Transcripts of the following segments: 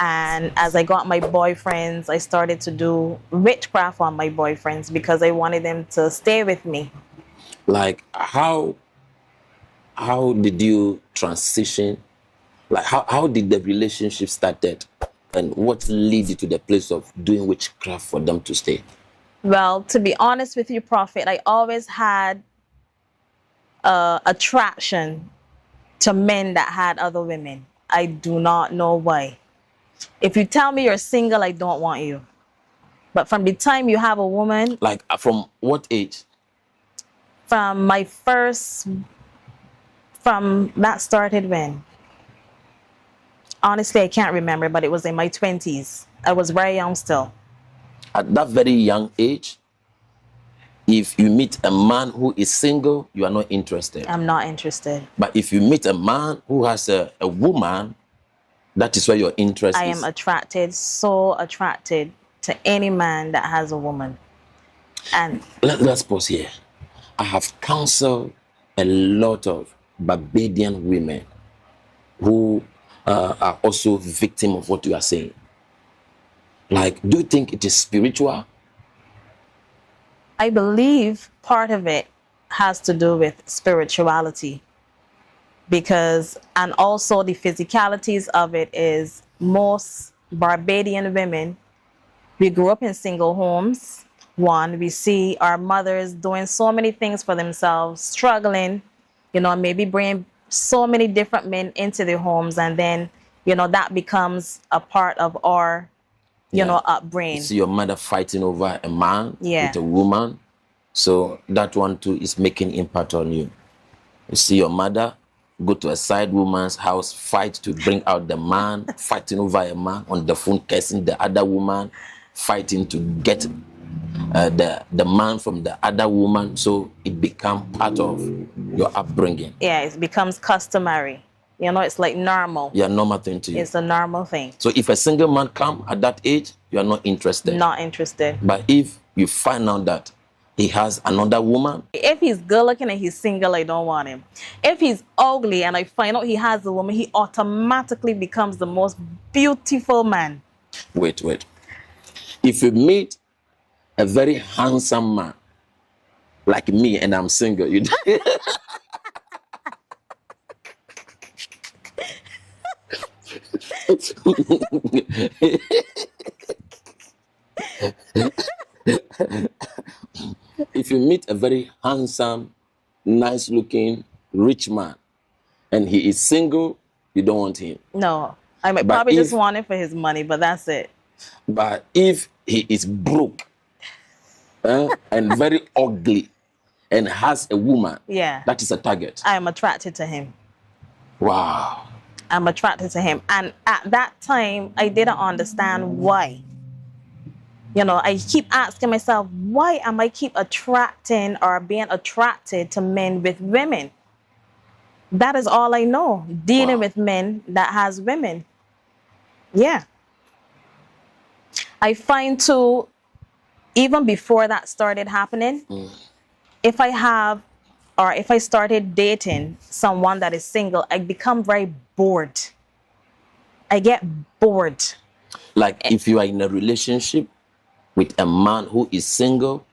And as I got my boyfriends, I started to do witchcraft on my boyfriends because I wanted them to stay with me. Like, how did you transition? Like, how did the relationship started? And what led you to the place of doing witchcraft for them to stay? Well, to be honest with you, Prophet, I always had attraction to men that had other women. I do not know why. If you tell me you're single, I don't want you. But from the time you have a woman... Like, from what age? From my first... From that started when? Honestly, I can't remember, but it was in my 20s. I was very young still. At that very young age, if you meet a man who is single, you are not interested. I'm not interested. But if you meet a man who has a woman, that is where your interest is. I am attracted, so attracted to any man that has a woman. And let's pause here. I have counseled a lot of Barbadian women who are also victim of what you are saying. Like, do you think it is spiritual? I believe part of it has to do with spirituality. And also the physicalities of it is most Barbadian women, we grew up in single homes. One, we see our mothers doing so many things for themselves, struggling, maybe bringing so many different men into their homes. And then, that becomes a part of our, upbringing. You see your mother fighting over a man with a woman. So that one too is making impact on you. You see your mother go to a side woman's house, fight to bring out the man, fighting over a man, on the phone cursing the other woman, fighting to get the man from the other woman. So it becomes part of your upbringing. Yeah, it becomes customary. It's like normal. Yeah, normal thing to you. It's a normal thing. So if a single man come at that age, you are not interested. Not interested. But if you find out that he has another woman. If he's good looking and he's single, I don't want him. If he's ugly and I find out he has a woman, he automatically becomes the most beautiful man. Wait. If you meet a very handsome man like me and I'm single, you if you meet a very handsome, nice-looking, rich man, and he is single, you don't want him. No, I might probably just want him for his money, but that's it. But if he is broke and very ugly and has a woman, that is a target. I am attracted to him. Wow. I'm attracted to him. And at that time, I didn't understand why. I keep asking myself, why am I keep attracting or being attracted to men with women? That is all I know, dealing with men that has women. Yeah. I find too, even before that started happening, if I started dating someone that is single, I become very bored. I get bored. Like if you are in a relationship with a man who is single,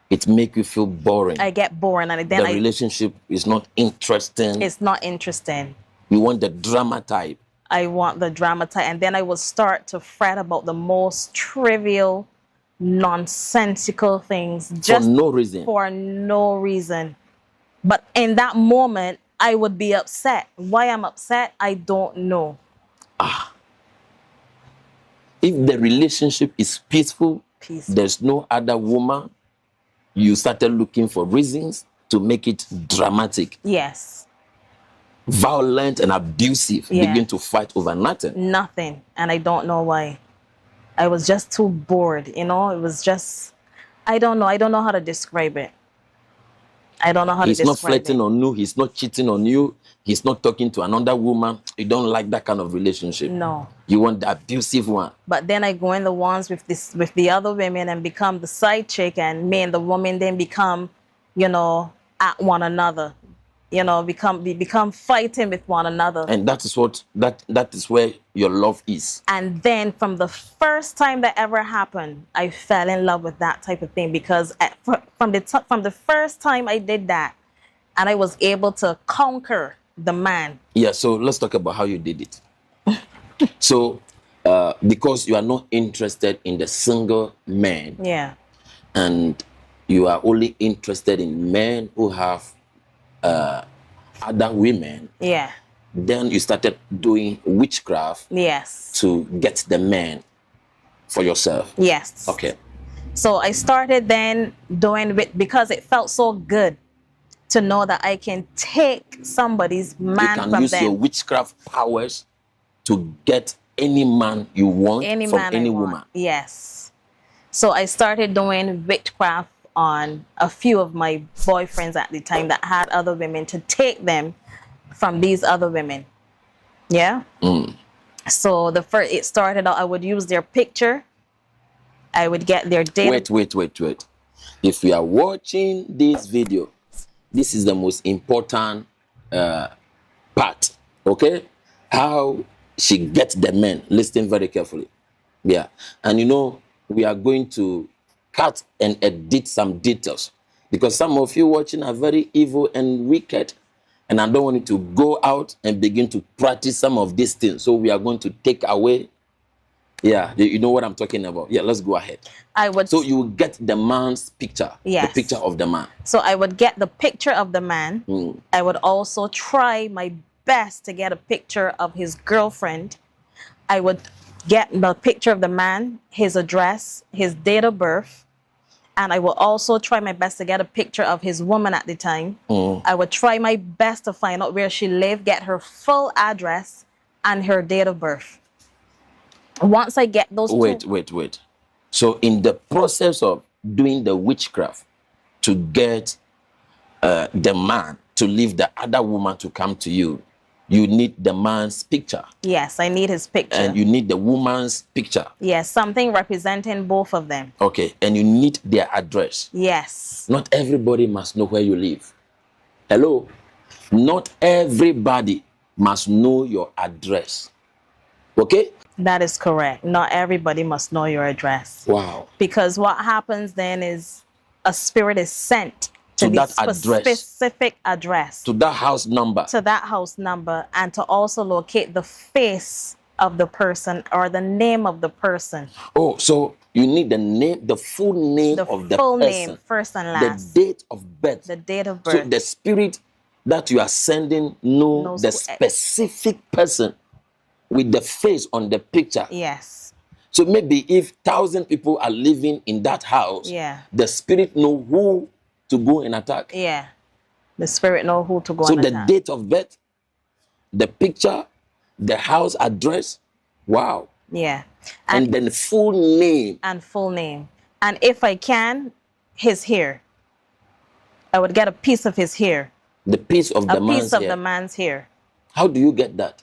it makes you feel boring. I get boring, and then the relationship is not interesting. It's not interesting. You want the drama type. I want the drama type, and then I will start to fret about the most trivial, nonsensical things. Just for no reason. For no reason. But in that moment, I would be upset. Why I'm upset, I don't know. If the relationship is peaceful, there's no other woman, you started looking for reasons to make it dramatic. Yes. Violent and abusive, begin to fight over nothing. Nothing. And I don't know why. I was just too bored, It was just, I don't know how to describe it. I don't know how to describe it. He's not flirting on you. He's not cheating on you. He's not talking to another woman. You don't like that kind of relationship. No. You want the abusive one. But then I go in the ones with the other women and become the side chick, and me and the woman then become, at one another. become fighting with one another. And that is what that is where your love is. And then from the first time that ever happened, I fell in love with that type of thing, because from the first time I did that, and I was able to conquer the man. Yeah, so let's talk about how you did it. So, because you are not interested in the single man. Yeah. And you are only interested in men who have other women. Yeah. Then you started doing witchcraft. Yes. To get the man for yourself. Yes. Okay. So I started then doing it because it felt so good to know that I can take somebody's man from them. You can use your witchcraft powers to get any man you want from any woman. Yes. So I started doing witchcraft on a few of my boyfriends at the time that had other women, to take them from these other women. Yeah. So it started out, I would use their picture. I would get their data. Wait. If you are watching this video, this is the most important part. Okay? How she gets the men. Listen very carefully. Yeah. And we are going to cut and edit some details, because some of you watching are very evil and wicked, and I don't want you to go out and begin to practice some of these things. So we are going to take away. Yeah, you know what I'm talking about. Yeah, let's go ahead. So you will get the man's picture. Yes. The picture of the man. So I would get the picture of the man. I would also try my best to get a picture of his girlfriend. I would get the picture of the man, his address, his date of birth. And I will also try my best to get a picture of his woman at the time. I would try my best to find out where she lived, get her full address and her date of birth. Once I get those Wait. So in the process of doing the witchcraft to get the man to leave the other woman to come to you, you need the man's picture. Yes, I need his picture. And you need the woman's picture. Yes, something representing both of them. Okay, and you need their address. Yes. Not everybody must know where you live. Hello? Not everybody must know your address. Okay? That is correct. Not everybody must know your address. Wow. Because what happens then is a spirit is sent to that specific address. To that house number. To that house number, and to also locate the face of the person or the name of the person. Oh, so you need the name, the full name of the full person. Name, first and last. The date of birth. The date of birth. So the spirit that you are sending knows the specific person with the face on the picture. Yes. So maybe if 1,000 people are living in that house, the spirit know who to go and attack. Yeah. The spirit know who to go and attack. So the date of birth, the picture, the house address. Wow. Yeah. And then full name. And full name. And if I can, his hair. I would get a piece of his hair. The piece of the man's hair. A piece of the man's hair. How do you get that?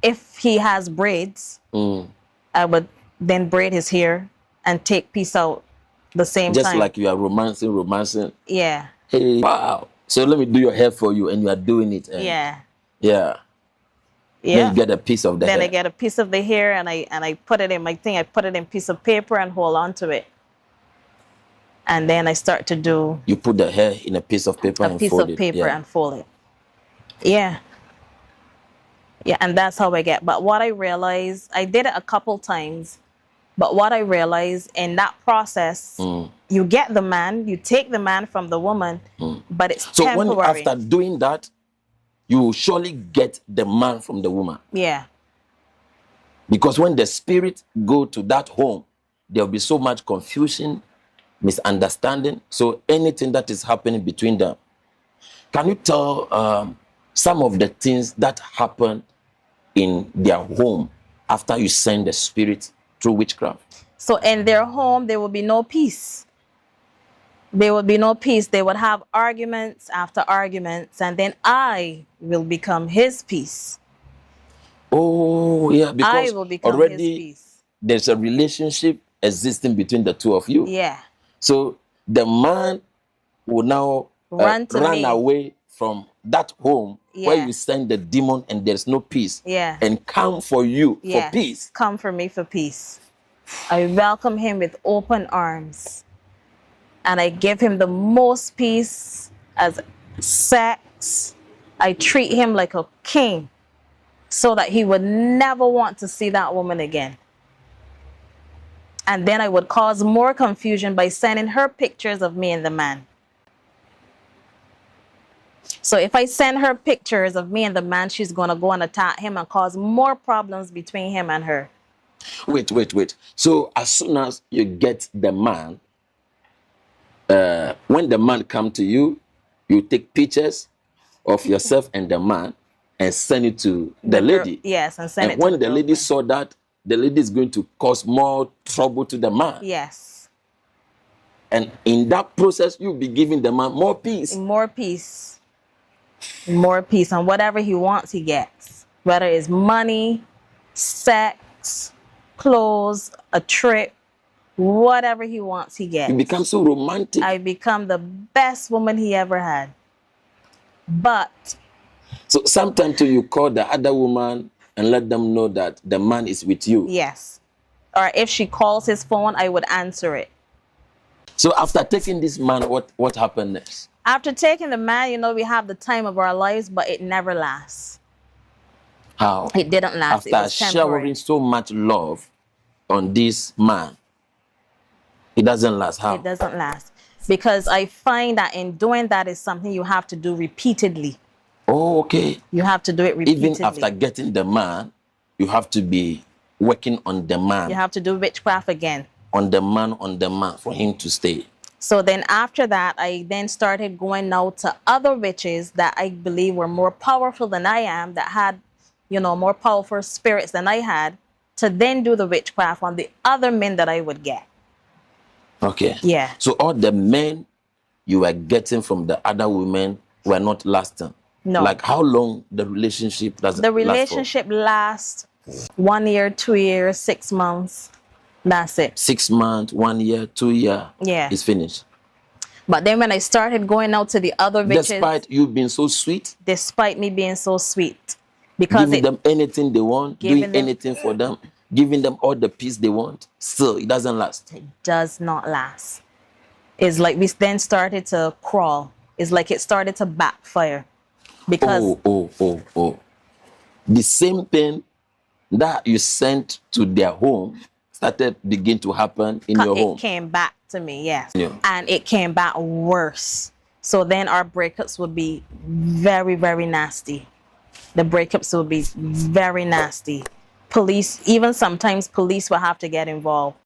If he has braids, I would then braid his hair and take piece out the same time. Just like you are romancing. Yeah. Hey, wow. So let me do your hair for you, and you are doing it. Yeah. Yeah. Then you get a piece of the hair. Then I get a piece of the hair, and I put it in my thing. I put it in a piece of paper and hold on to it. And then I start to do. You put the hair in a piece of paper and fold it. A piece of paper and fold it. Yeah. Yeah, and that's how I get. But what I realized, I did it a couple times. But what I realized in that process, you get the man, you take the man from the woman, but it's temporary. So when after doing that, you will surely get the man from the woman. Yeah. Because when the spirit go to that home, there will be so much confusion, misunderstanding. So anything that is happening between them. Can you tell some of the things that happen in their home after you send the spirit through witchcraft? So in their home, there will be no peace. There will be no peace. They would have arguments after arguments, and then I will become his peace. Oh, yeah, because I will become already his peace. There's a relationship existing between the two of you. Yeah. So the man will now run away from that home where Yeah. you send the demon and there's no peace, Yeah. and come for you Yes. for peace. Come for me for peace. I welcome him with open arms. And I give him the most peace as sex. I treat him like a king so that he would never want to see that woman again. And then I would cause more confusion by sending her pictures of me and the man. So if I send her pictures of me and the man, she's going to go and attack him and cause more problems between him and her. Wait. So as soon as you get the man, when the man come to you, you take pictures of yourself and the man and send it to the lady. Yes, and send it to when the lady saw that, the lady is going to cause more trouble to the man. Yes. And in that process, you'll be giving the man more peace. More peace. More peace. And whatever he wants, he gets. Whether it's money, sex, clothes, a trip, whatever he wants, he gets. You become so romantic. I become the best woman he ever had. But so sometimes you call the other woman and let them know that the man is with you. Yes. Or if she calls his phone, I would answer it. So after taking this man, what happened next? After taking the man, you know, we have the time of our lives, but it never lasts. How? It didn't last. After showering so much love on this man, it doesn't last. How? It doesn't last. Because I find that in doing that is something you have to do repeatedly. Oh, okay. You have to do it repeatedly. Even after getting the man, you have to be working on the man. You have to do witchcraft again. On the man, for him to stay. So then after that, I then started going out to other witches that I believe were more powerful than I am, that had, you know, more powerful spirits than I had, to then do the witchcraft on the other men that I would get. Okay. Yeah. So all the men you were getting from the other women were not lasting? No. Like how long the relationship does The relationship lasts 1 year, 2 years, 6 months. That's it. 6 months, 1 year, 2 years. Yeah. It's finished. But then when I started going out to the other witches, despite you being so sweet, despite me being so sweet, because giving them anything they want, doing them anything for them, giving them all the peace they want, still it doesn't last. It does not last. It's like we then started to crawl. It's like it started to backfire. Because the same thing that you sent to their home started begin to happen in your home. It came back to me, yes. Yeah. And it came back worse. So then our breakups would be very, very nasty. The breakups would be very nasty. Police, even sometimes police will have to get involved.